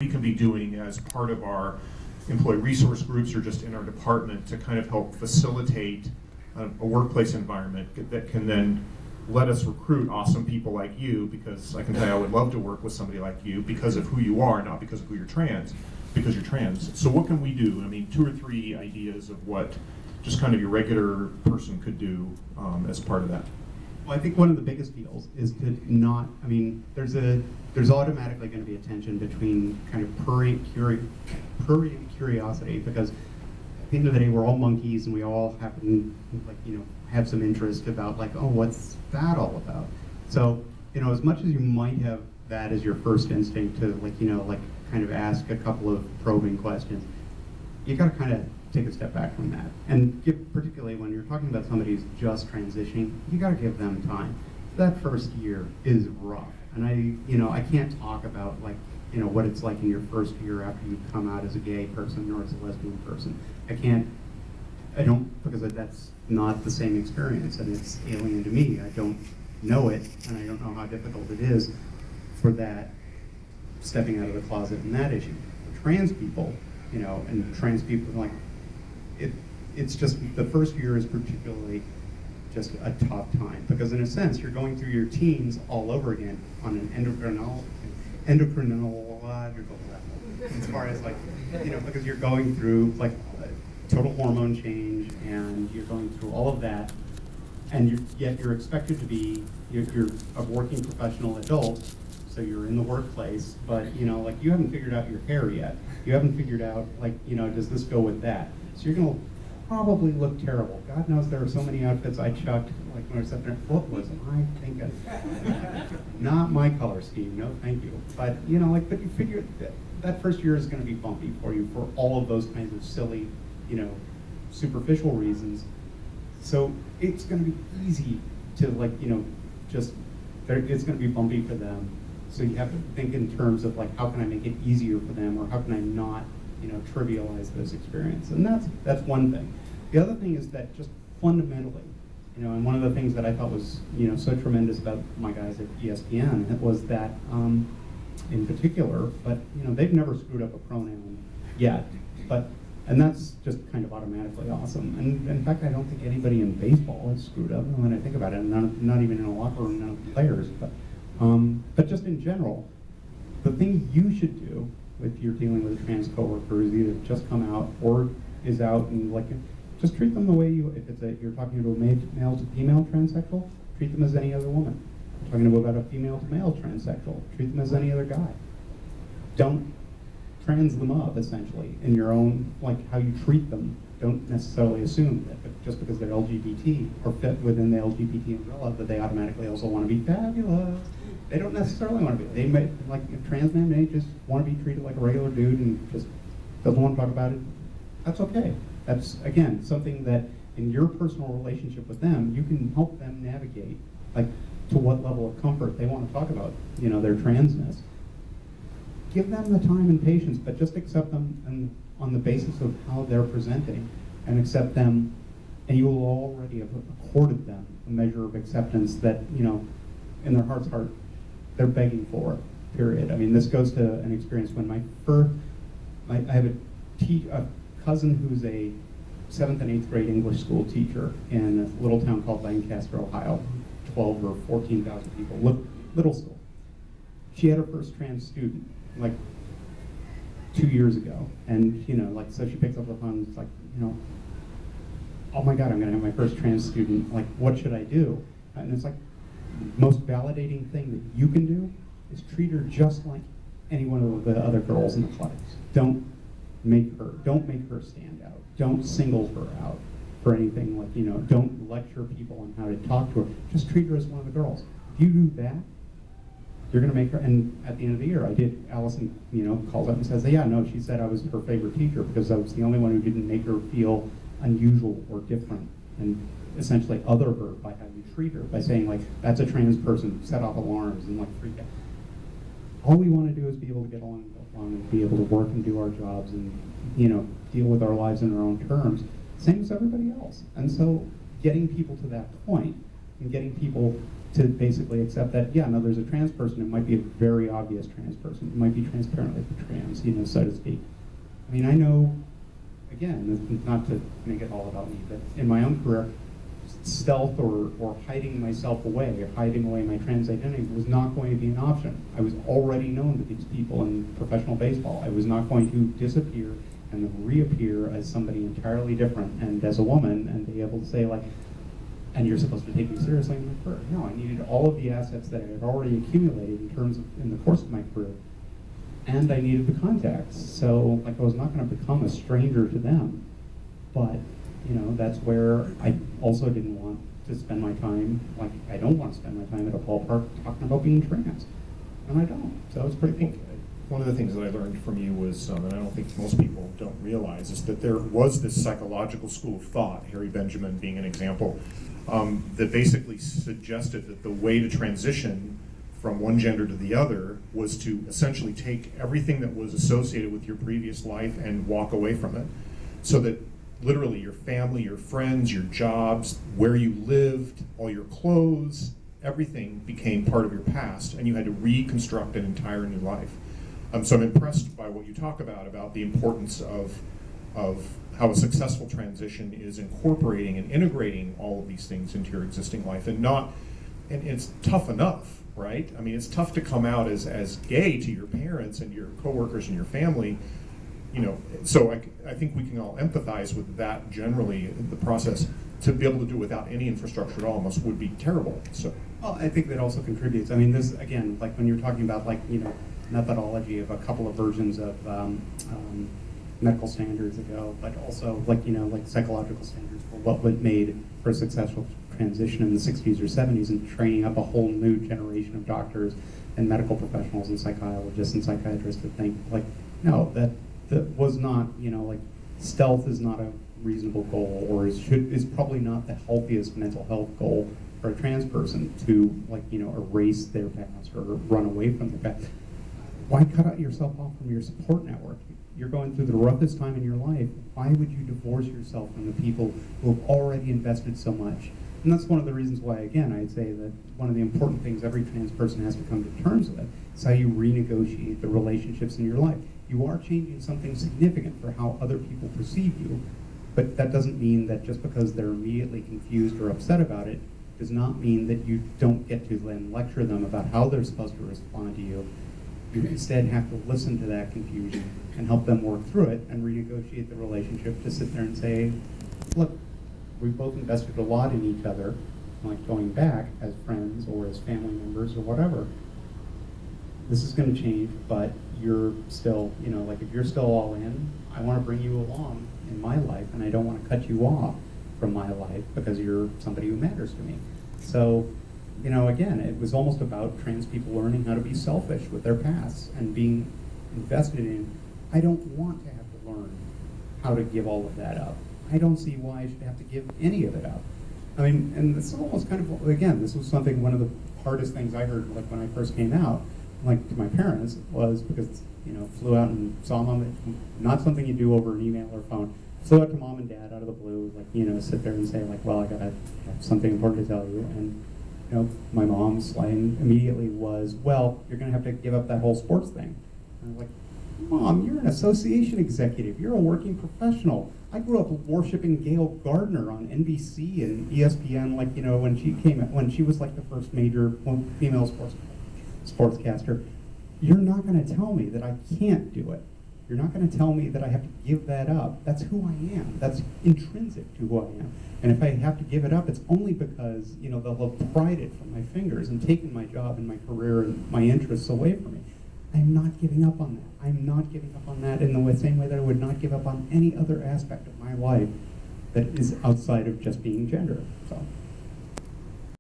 we can be doing as part of our employee resource groups or just in our department to kind of help facilitate a workplace environment that can then let us recruit awesome people like you, because I can tell you I would love to work with somebody like you because of who you are, not because of who you're trans, because you're trans. So what can we do? I mean, 2 or 3 ideas of what just kind of your regular person could do as part of that. Well, I think one of the biggest deals is to not, I mean, there's automatically going to be a tension between kind of prurient curiosity, because at the end of the day, we're all monkeys and we all happen, like, you know, have some interest about, like, oh, what's that all about? So, you know, as much as you might have that as your first instinct to, like, you know, like, kind of ask a couple of probing questions, you got to kind of take a step back from that, and particularly when you're talking about somebody who's just transitioning, you got to give them time. That first year is rough, and I can't talk about, like, you know, what it's like in your first year after you come out as a gay person or as a lesbian person. I don't, because that's not the same experience, and it's alien to me. I don't know it, and I don't know how difficult it is for that, stepping out of the closet in that issue. For trans people, you know, and trans people, like, it's just, the first year is particularly just a tough time, because in a sense, you're going through your teens all over again on an endocrinological level, as far as, like, you know, because you're going through, like, a total hormone change, and you're going through all of that, and yet you're expected to be, you're a working professional adult, so you're in the workplace, but, you know, like, you haven't figured out your hair yet. You haven't figured out, like, you know, does this go with that? So you're gonna probably look terrible. God knows there are so many outfits I chucked, like, when I was up there. What was I thinking? Not my color scheme, no thank you. But, you know, like, but you figure that first year is gonna be bumpy for you for all of those kinds of silly, you know, superficial reasons. So it's gonna be easy to, like, you know, just, it's gonna be bumpy for them. So you have to think in terms of, like, how can I make it easier for them, or how can I not, you know, trivialize this experience? And that's one thing. The other thing is that just fundamentally, you know, and one of the things that I thought was, you know, so tremendous about my guys at ESPN was that, in particular, but, you know, they've never screwed up a pronoun yet, and that's just kind of automatically awesome. And in fact, I don't think anybody in baseball has screwed up when I think about it, not even in a locker room, none of the players, but just in general, the thing you should do if you're dealing with a trans coworker is either just come out or is out, and, like, just treat them the way you're talking to a male to female transsexual, treat them as any other woman. Talking about a female to male transsexual, treat them as any other guy. Don't trans them up, essentially, in your own, like, how you treat them. Don't necessarily assume that just because they're LGBT or fit within the LGBT umbrella that they automatically also want to be fabulous. They don't necessarily want to be. They may, like, a trans man may just want to be treated like a regular dude and just doesn't want to talk about it. That's okay. That's, again, something that in your personal relationship with them, you can help them navigate, like, to what level of comfort they want to talk about, you know, their transness. Give them the time and patience, but just accept them on the basis of how they're presenting, and accept them, and you will already have accorded them a measure of acceptance that, you know, in their heart's heart, they're begging for it, period. I mean, this goes to an experience when I have a cousin who's a 7th and 8th grade English school teacher in a little town called Lancaster, Ohio, 12 or 14,000 people, little school. She had her first trans student, like, 2 years ago, and, you know, like, so she picks up the phone and it's like, you know, oh my God, I'm gonna have my first trans student, like, what should I do? And it's like, most validating thing that you can do is treat her just like any one of the other girls in the class. Don't make her stand out. Don't single her out for anything, like, you know, don't lecture people on how to talk to her. Just treat her as one of the girls. If you do that, you're gonna make her, and at the end of the year, Allison, you know, calls up and says, yeah, no, she said I was her favorite teacher because I was the only one who didn't make her feel unusual or different, and essentially other her by how you treat her, by saying, like, that's a trans person, set off alarms and, like, freak out. All we want to do is be able to get along and be able to work and do our jobs and, you know, deal with our lives in our own terms, same as everybody else. And so getting people to that point and getting people to basically accept that, yeah, no, there's a trans person. It might be a very obvious trans person. It might be transparently trans, so to speak. I mean, I know, again, not to make it all about me, but in my own career, stealth or hiding myself away, or hiding away my trans identity was not going to be an option. I was already known to these people in professional baseball. I was not going to disappear and then reappear as somebody entirely different and as a woman and be able to say, like, and you're supposed to take me seriously in my career. No, I needed all of the assets that I had already accumulated in the course of my career, and I needed the contacts. So, like, I was not going to become a stranger to them, but that's where I also didn't want to spend my time. Like, I don't want to spend my time at a ballpark talking about being trans, and I don't. So it's pretty cool. One of the things that I learned from you was, and I don't think most people don't realize, is that there was this psychological school of thought, Harry Benjamin being an example, that basically suggested that the way to transition from one gender to the other was to essentially take everything that was associated with your previous life and walk away from it. So that literally your family, your friends, your jobs, where you lived, all your clothes, everything became part of your past, and you had to reconstruct an entire new life. So I'm impressed by what you talk about the importance of how a successful transition is incorporating and integrating all of these things into your existing life, and it's tough enough, right? I mean, it's tough to come out as gay to your parents and your coworkers and your family, so I think we can all empathize with that generally. The process to be able to do it without any infrastructure at all almost would be terrible. So, well, I think that also contributes. I mean, this, again, like when you're talking about, like, methodology of a couple of versions of medical standards ago, but also like psychological standards for what was made for a successful transition in the 60s or 70s, and training up a whole new generation of doctors and medical professionals and psychologists and psychiatrists to think, like, no, that was not, like, stealth is not a reasonable goal, or is probably not the healthiest mental health goal for a trans person, to, like, erase their past or run away from their past. Why cut yourself off from your support network? You're going through the roughest time in your life. Why would you divorce yourself from the people who have already invested so much? And that's one of the reasons why, again, I'd say that one of the important things every trans person has to come to terms with is how you renegotiate the relationships in your life. You are changing something significant for how other people perceive you, but that doesn't mean that just because they're immediately confused or upset about it does not mean that you don't get to then lecture them about how they're supposed to respond to you. You instead have to listen to that confusion and help them work through it and renegotiate the relationship, to sit there and say, look, we've both invested a lot in each other, like going back as friends or as family members or whatever. This is going to change, but you're still, like, if you're still all in, I want to bring you along in my life, and I don't want to cut you off from my life because you're somebody who matters to me. So, again, it was almost about trans people learning how to be selfish with their pasts and being invested in, I don't want to have to learn how to give all of that up. I don't see why I should have to give any of it up. I mean, and this is almost kind of, again, this was something, one of the hardest things I heard, like, when I first came out, like, to my parents, was because, flew out and saw mom, not something you do over an email or phone. Flew out to mom and dad out of the blue, like, sit there and say, like, well, I gotta have something important to tell you. And, my mom's line immediately was, well, you're gonna have to give up that whole sports thing. And I was like, Mom, you're an association executive. You're a working professional. I grew up worshiping Gail Gardner on NBC and ESPN, like, when she was like the first major female sportscaster. You're not going to tell me that I can't do it. You're not going to tell me that I have to give that up. That's who I am. That's intrinsic to who I am. And if I have to give it up, it's only because, they'll have pried it from my fingers and taken my job and my career and my interests away from me. I'm not giving up on that. I'm not giving up on that in the same way that I would not give up on any other aspect of my life that is outside of just being gender. So.